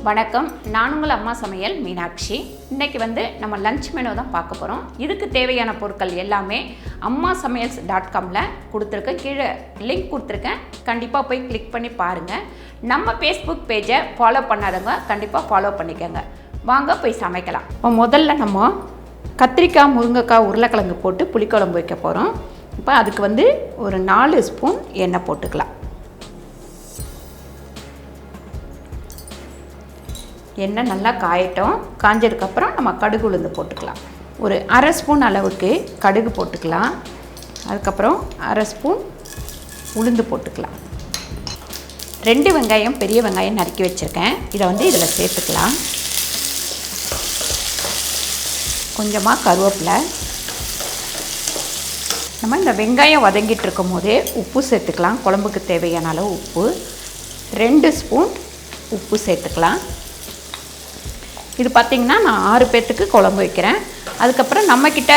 வணக்கம், நான் உங்கள் அம்மா சமையல் மீனாட்சி. இன்றைக்கி நம்ம லஞ்ச் மெனு தான் பார்க்க போகிறோம். இதுக்கு தேவையான பொருட்கள் எல்லாமே ammasamaiyals.comல கொடுத்துருக்கேன். கீழே லிங்க் கொடுத்துருக்கேன், கண்டிப்பாக போய் கிளிக் பண்ணி பாருங்கள். நம்ம ஃபேஸ்புக் பேஜை ஃபாலோ பண்ணாதவங்க கண்டிப்பாக ஃபாலோ பண்ணிக்கோங்க. வாங்க போய் சமைக்கலாம். இப்போ முதல்ல நம்ம கத்திரிக்காய், முருங்கைக்காய், உருளைக்கிழங்கு போட்டு புளிக்குழம்பு வைக்க போகிறோம். இப்போ அதுக்கு ஒரு 4 ஸ்பூன் எண்ணெய் போட்டுக்கலாம். எண்ணெய் நல்லா காயட்டும். காஞ்சதுக்கப்புறம் நம்ம கடுகு உளுந்து போட்டுக்கலாம். ஒரு அரை ஸ்பூன் அளவுக்கு கடுகு போட்டுக்கலாம். அதுக்கப்புறம் அரை ஸ்பூன் உளுந்து போட்டுக்கலாம். 2 வெங்காயம், பெரிய வெங்காயம் நறுக்கி வச்சுருக்கேன். இதை இதில் சேர்த்துக்கலாம். கொஞ்சமாக கருவேப்பிலை. நம்ம இந்த வெங்காயம் வதங்கிட்டு இருக்கும் போதே உப்பு சேர்த்துக்கலாம். குழம்புக்கு தேவையான அளவு உப்பு. 2 ஸ்பூன் உப்பு சேர்த்துக்கலாம். இது பார்த்திங்கன்னா நான் 6 பேர்த்துக்கு குழம்பு வைக்கிறேன். அதுக்கப்புறம் நம்மக்கிட்ட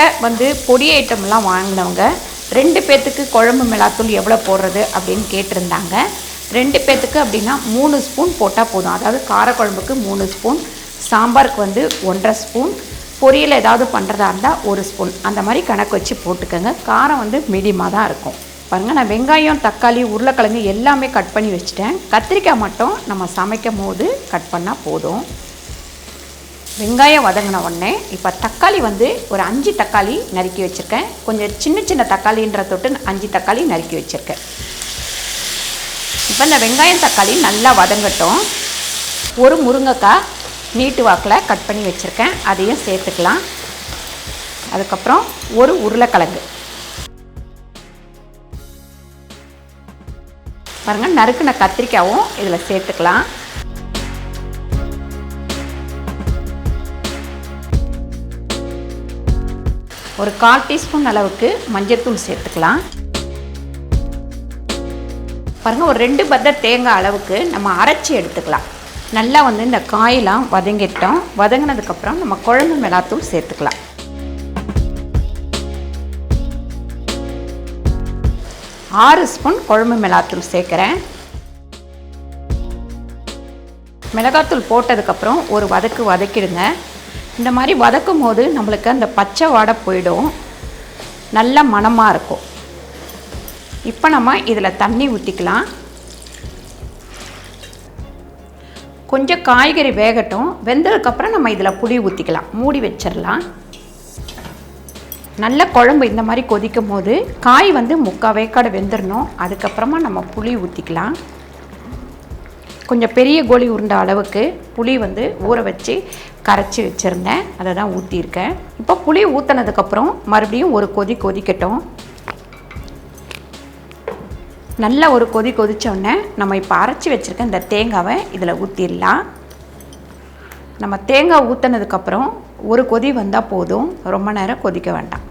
பொடி ஐட்டம்லாம் வாங்கினவங்க 2 பேர்த்துக்கு குழம்பு மிளகாத்தூள் எவ்வளோ போடுறது அப்படின்னு கேட்டிருந்தாங்க. 2 பேர்த்துக்கு அப்படின்னா 3 ஸ்பூன் போட்டால் போதும். அதாவது காரக்குழம்புக்கு 3 ஸ்பூன், சாம்பாருக்கு 1.5 ஸ்பூன், பொரியல் ஏதாவது பண்ணுறதா இருந்தால் 1 ஸ்பூன், அந்த மாதிரி கணக்கு வச்சு போட்டுக்கோங்க. காரம் மீடியமாக தான் இருக்கும். பாருங்கள், நான் வெங்காயம், தக்காளி, உருளைக்கிழங்கு எல்லாமே கட் பண்ணி வச்சுட்டேன். கத்திரிக்காய் மட்டும் நம்ம சமைக்கும் போது கட் பண்ணால் போதும். வெங்காயம் வதங்கின உடனே இப்போ தக்காளி ஒரு 5 தக்காளி நறுக்கி வச்சுருக்கேன். கொஞ்சம் சின்ன சின்ன தக்காளின்ற தொட்டு 5 தக்காளி நறுக்கி வச்சுருக்கேன். இப்போ இந்த வெங்காயம் தக்காளி நல்லா வதங்கட்டும். ஒரு முருங்கைக்காய் நீட்டு வாக்கில் கட் பண்ணி வச்சுருக்கேன், அதையும் சேர்த்துக்கலாம். அதுக்கப்புறம் ஒரு உருளைக்கிழங்கு பாருங்கள், நறுக்குன கத்திரிக்காயும் இதில் சேர்த்துக்கலாம். ஒரு 1/4 டீஸ்பூன் அளவுக்கு மஞ்சள்தூள் சேர்த்துக்கலாம். பாருங்கள், ஒரு 2 பத்த தேங்காய் அளவுக்கு நம்ம அரைச்சி எடுத்துக்கலாம். நல்லா இந்த காயெல்லாம் வதங்கிட்டோம். வதங்கினதுக்கப்புறம் நம்ம குழம்பு மிளகாத்தூள் சேர்த்துக்கலாம். ஆறு ஸ்பூன் குழம்பு மிளகாத்தூள் சேர்க்குறேன். மிளகாத்தூள் போட்டதுக்கப்புறம் ஒரு வதக்கிடுங்க. இந்த மாதிரி வதக்கும் போது நம்மளுக்கு அந்த பச்சை வாடை போயிடும், நல்ல மணமாக இருக்கும். இப்போ நம்ம இதில் தண்ணி ஊற்றிக்கலாம். கொஞ்சம் காய்கறி வேகட்டும். வெந்ததுக்கப்புறம் நம்ம இதில் புளி ஊற்றிக்கலாம். மூடி வச்சிடலாம். நல்ல குழம்பு இந்த மாதிரி கொதிக்கும் போது காய் 3/4 வேக்காடு வெந்துடணும். அதுக்கப்புறமா நம்ம புளி ஊற்றிக்கலாம். கொஞ்சம் பெரிய கோலி உருண்டை அளவுக்கு புளி ஊற வச்சு கரைச்சி வச்சுருந்தேன், அதை தான் ஊற்றிருக்கேன். இப்போ புளி ஊற்றினதுக்கப்புறம் மறுபடியும் ஒரு கொதிக்கட்டும். நல்லா ஒரு கொதித்தோடனே நம்ம இப்போ அரைச்சி வச்சுருக்க இந்த தேங்காவை இதில் ஊற்றிடலாம். நம்ம தேங்காய் ஊற்றினதுக்கப்புறம் ஒரு கொதி வந்தால் போதும், ரொம்ப நேரம் கொதிக்க வேண்டாம்.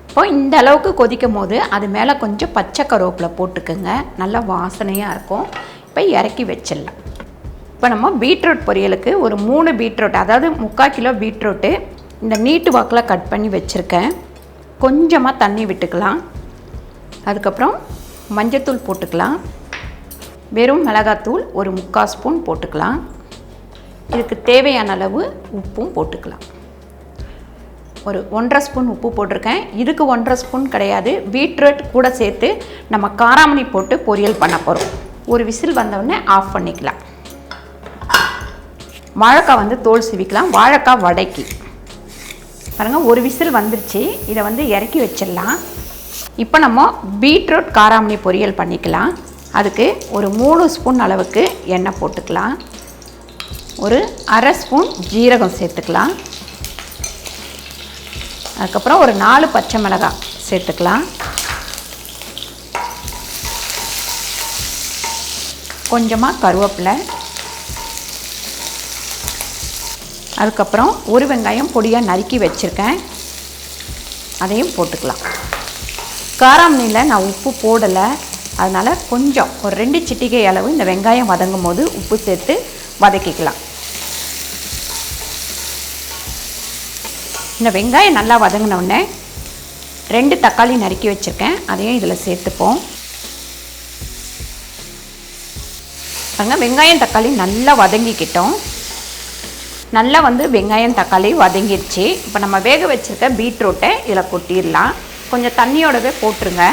இப்போ இந்த அளவுக்கு கொதிக்கும் போது அது மேலே கொஞ்சம் பச்சை கருவேப்பிலை போட்டுக்குங்க, நல்லா வாசனையாக இருக்கும். இப்போ இறக்கி வச்சிடலாம். இப்போ நம்ம பீட்ரூட் பொரியலுக்கு ஒரு 3 பீட்ரூட், அதாவது 3/4 கிலோ பீட்ரூட்டு இந்த நீட்டு வாக்கில் கட் பண்ணி வச்சுருக்கேன். கொஞ்சமாக தண்ணி விட்டுக்கலாம். அதுக்கப்புறம் மஞ்சத்தூள் போட்டுக்கலாம். வெறும் மிளகாத்தூள் ஒரு 3/4 ஸ்பூன் போட்டுக்கலாம். இதுக்கு தேவையான அளவு உப்பும் போட்டுக்கலாம். ஒரு 1.5 ஸ்பூன் உப்பு போட்டிருக்கேன். இதுக்கு 1.5 ஸ்பூன் கிடையாது, பீட்ரூட் கூட சேர்த்து நம்ம காராமணி போட்டு பொரியல் பண்ண போகிறோம். ஒரு விசில் வந்தவுடனே ஆஃப் பண்ணிக்கலாம். வாழைக்காய் தோல் சீவிக்கலாம். வாழைக்காய் வடைக்கு பாருங்கள், ஒரு விசில் வந்துருச்சு. இதை இறக்கி வச்சிடலாம். இப்போ நம்ம பீட்ரூட் காராமணி பொரியல் பண்ணிக்கலாம். அதுக்கு ஒரு 3 ஸ்பூன் அளவுக்கு எண்ணெய் போட்டுக்கலாம். ஒரு அரை ஸ்பூன் ஜீரகம் சேர்த்துக்கலாம். அதுக்கப்புறம் ஒரு 4 பச்சை மிளகாய் சேர்த்துக்கலாம். கொஞ்சமாக கருவேப்பிலை. அதுக்கப்புறம் ஒரு வெங்காயம் பொடியாக நறுக்கி வச்சுருக்கேன், அதையும் போட்டுக்கலாம். காராமணியில் நான் உப்பு போடலை, அதனால் கொஞ்சம் ஒரு 2 சிட்டிகை அளவு இந்த வெங்காயம் வதங்கும் போது உப்பு சேர்த்து வதக்கிக்கலாம். இந்த வெங்காயம் நல்லா வதங்கினோடனே 2 தக்காளி நறுக்கி வச்சுருக்கேன், அதையும் இதில் சேர்த்துப்போம். பாருங்க, வெங்காயம் தக்காளி நல்லா வதங்கிக்கிட்டோம். நல்லா வந்து வெங்காயம் தக்காளி வதங்கிடுச்சு. இப்போ நம்ம வேக வச்சுருக்க பீட்ரூட்டை இதில் கொட்டிடலாம். கொஞ்சம் தண்ணியோடவே போட்டுருங்க.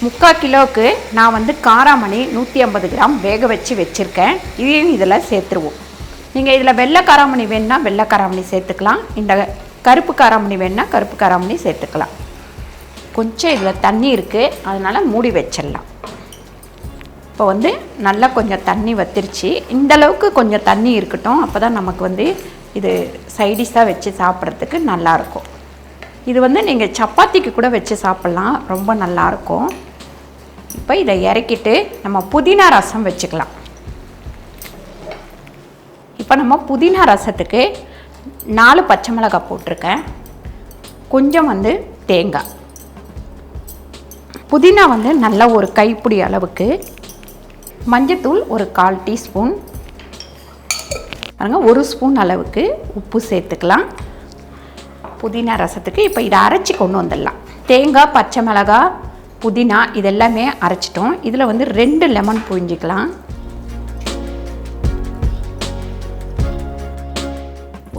3/4 கிலோவுக்கு நான் வந்து காராமணி 150 கிராம் வேக வச்சு வச்சுருக்கேன். இதையும் இதில் சேர்த்துருவோம். நீங்கள் இதில் வெள்ளை காராமணி வேணுன்னா வெள்ளை காராமணி சேர்த்துக்கலாம். இந்த கருப்பு காராமணி வேணுன்னா கருப்பு காராமணி சேர்த்துக்கலாம். கொஞ்சம் இதில் தண்ணி இருக்குது, அதனால் மூடி வச்சிடலாம். இப்போ வந்து நல்லா கொஞ்சம் தண்ணி வத்திருச்சு. இந்தளவுக்கு கொஞ்சம் தண்ணி இருக்கட்டும். அப்போ தான் நமக்கு வந்து இது சைடிஷாக வச்சு சாப்பிட்றதுக்கு நல்லாயிருக்கும். இது வந்து நீங்கள் சப்பாத்திக்கு கூட வச்சு சாப்பிட்லாம், ரொம்ப நல்லாயிருக்கும். இப்போ இதை இறக்கிட்டு நம்ம புதினா ரசம் வச்சுக்கலாம். இப்போ நம்ம புதினா ரசத்துக்கு 4 பச்சை மிளகாய் போட்டிருக்கேன். கொஞ்சம் வந்து தேங்காய். புதினா வந்து நல்லா ஒரு கைப்பிடி அளவுக்கு, மஞ்சத்தூள் ஒரு 1/4 டீஸ்பூன், பாருங்கள் 1 ஸ்பூன் அளவுக்கு உப்பு சேர்த்துக்கலாம் புதினா ரசத்துக்கு. இப்போ இதை அரைச்சி கொண்டு வந்துடலாம். தேங்காய், பச்சை மிளகாய், புதினா இதெல்லாமே அரைச்சிட்டோம். இதில் வந்து 2 லெமன் புழிஞ்சிக்கலாம்.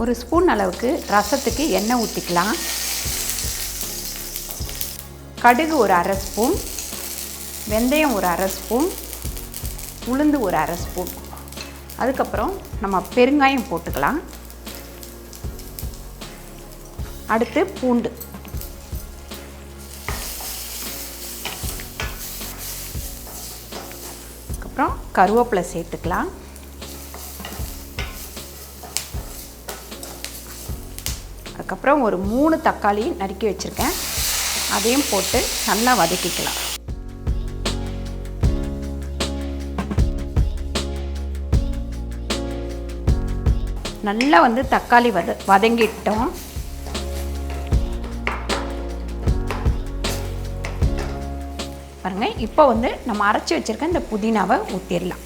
1 ஸ்பூன் அளவுக்கு ரசத்துக்கு எண்ணெய் ஊற்றிக்கலாம். கடுகு ஒரு 1/2 ஸ்பூன், வெந்தயம் ஒரு 1/2 ஸ்பூன், உளுந்து ஒரு 1/2 ஸ்பூன். அதுக்கப்புறம் நம்ம பெருங்காயம் போட்டுக்கலாம். அடுத்து பூண்டு, அதுக்கப்புறம் கருவேப்பிலை சேர்த்துக்கலாம். அதுக்கப்புறம் ஒரு 3 தக்காளி நறுக்கி வச்சுருக்கேன், அதையும் போட்டு நல்லா வதக்கிக்கலாம். நல்லா வந்து தக்காளி வதங்கிட்டோம். பாருங்கள், இப்போ வந்து நம்ம அரைச்சி வச்சுருக்க இந்த புதினாவை ஊற்றிடலாம்.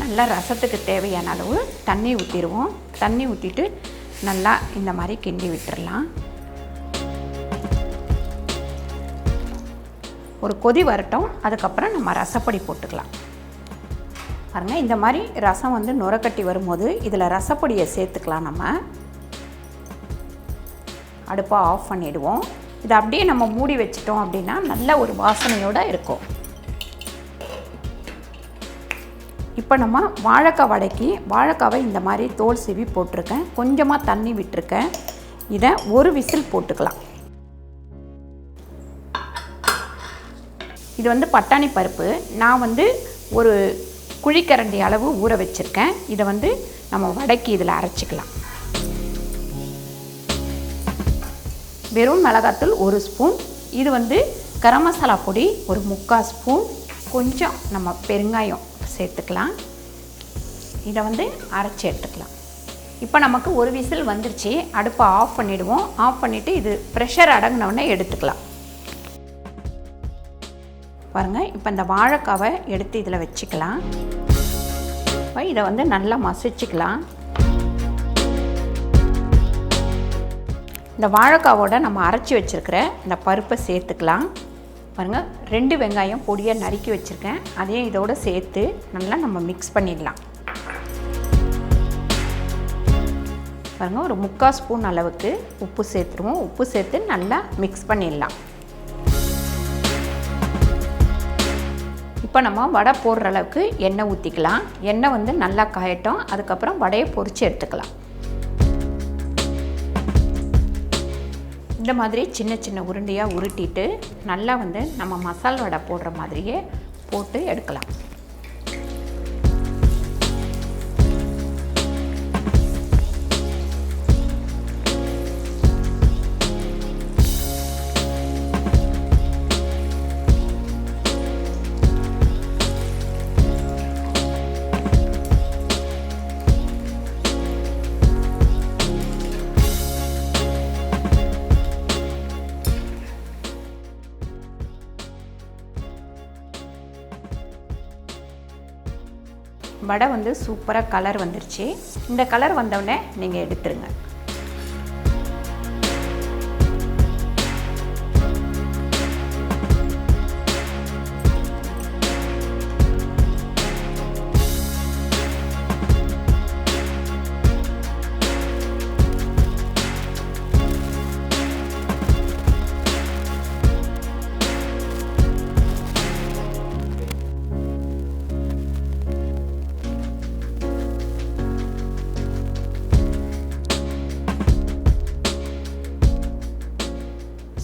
நல்லா ரசத்துக்கு தேவையான அளவு தண்ணி ஊற்றிடுவோம். தண்ணி ஊற்றிட்டு நல்லா இந்த மாதிரி கிண்டி விட்டுடலாம். ஒரு கொதி வரட்டும். அதுக்கப்புறம் நம்ம ரசப்பொடி போட்டுக்கலாம். பாருங்கள், இந்த மாதிரி ரசம் வந்து நுரக்கட்டி வரும்போது இதில் ரசப்பொடியை சேர்த்துக்கலாம். நம்ம அடுப்பை ஆஃப் பண்ணிவிடுவோம். இதை அப்படியே நம்ம மூடி வச்சிட்டோம் அப்படின்னா நல்ல ஒரு வாசனையோடு இருக்கும். இப்போ நம்ம வாழைக்காய் வடைக்கு வாழைக்காவை இந்த மாதிரி தோல் சீவி போட்டிருக்கேன். கொஞ்சமாக தண்ணி விட்டுருக்கேன். இதை ஒரு விசில் போட்டுக்கலாம். இது வந்து பட்டாணி பருப்பு. நான் வந்து ஒரு குழிக்கரண்டி அளவு ஊற வச்சுருக்கேன். இதை வந்து நம்ம வடைக்கு இதில் அரைச்சிக்கலாம். வெறும் மிளகாத்தூள் 1 ஸ்பூன், இது வந்து கரம் மசாலா பொடி ஒரு 3/4 ஸ்பூன், கொஞ்சம் நம்ம பெருங்காயம் சேர்த்துக்கலாம். இதை வந்து அரைச்சி எடுத்துக்கலாம். இப்போ நமக்கு ஒரு விசில் வந்துருச்சு. அடுப்பை ஆஃப் பண்ணிவிடுவோம். ஆஃப் பண்ணிவிட்டு இது ப்ரெஷர் அடங்கினோடனே எடுத்துக்கலாம். பாருங்கள், இப்போ இந்த வாழைக்காவை எடுத்து இதில் வச்சுக்கலாம். இப்போ இதை வந்து நல்லா மசிச்சுக்கலாம். இந்த வாழைக்காவோட நம்ம அரைச்சி வச்சுருக்கிற இந்த பருப்பை சேர்த்துக்கலாம். பாருங்கள், 2 வெங்காயம் பொடியாக நறுக்கி வச்சுருக்கேன். அதையும் இதோடு சேர்த்து நல்லா நம்ம மிக்ஸ் பண்ணிடலாம். பாருங்கள், ஒரு 3/4 ஸ்பூன் அளவுக்கு உப்பு சேர்த்துருவோம். உப்பு சேர்த்து நல்லா மிக்ஸ் பண்ணிடலாம். இப்போ நம்ம வடை போடுற அளவுக்கு எண்ணெய் ஊற்றிக்கலாம். எண்ணெய் வந்து நல்லா காயட்டும். அதுக்கப்புறம் வடையை பொரித்து எடுத்துக்கலாம். இந்த மாதிரி சின்ன சின்ன உருண்டையாக உருட்டிட்டு நல்லா வந்து நம்ம மசால் வடை போடுற மாதிரியே போட்டு எடுக்கலாம். வடை வந்து சூப்பராக கலர் வந்துருச்சு. இந்த கலர் வந்தவுடனே நீங்கள் எடுத்துருங்க.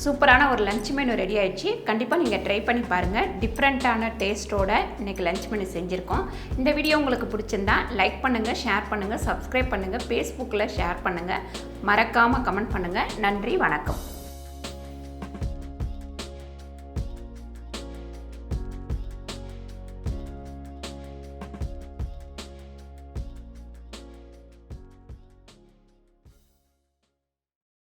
சூப்பரான ஒரு லஞ்ச் மெனு ரெடி ஆயிடுச்சு. கண்டிப்பாக நீங்கள் ட்ரை பண்ணி பாருங்கள். டிஃப்ரெண்ட்டான டேஸ்ட்டோட இன்றைக்கி லஞ்ச் மெனு செஞ்சுருக்கோம். இந்த வீடியோ உங்களுக்கு பிடிச்சிருந்தா லைக் பண்ணுங்கள், ஷேர் பண்ணுங்கள், சப்ஸ்கிரைப் பண்ணுங்கள், ஃபேஸ்புக்கில் ஷேர் பண்ணுங்கள், மறக்காமல் கமெண்ட் பண்ணுங்கள். நன்றி, வணக்கம்.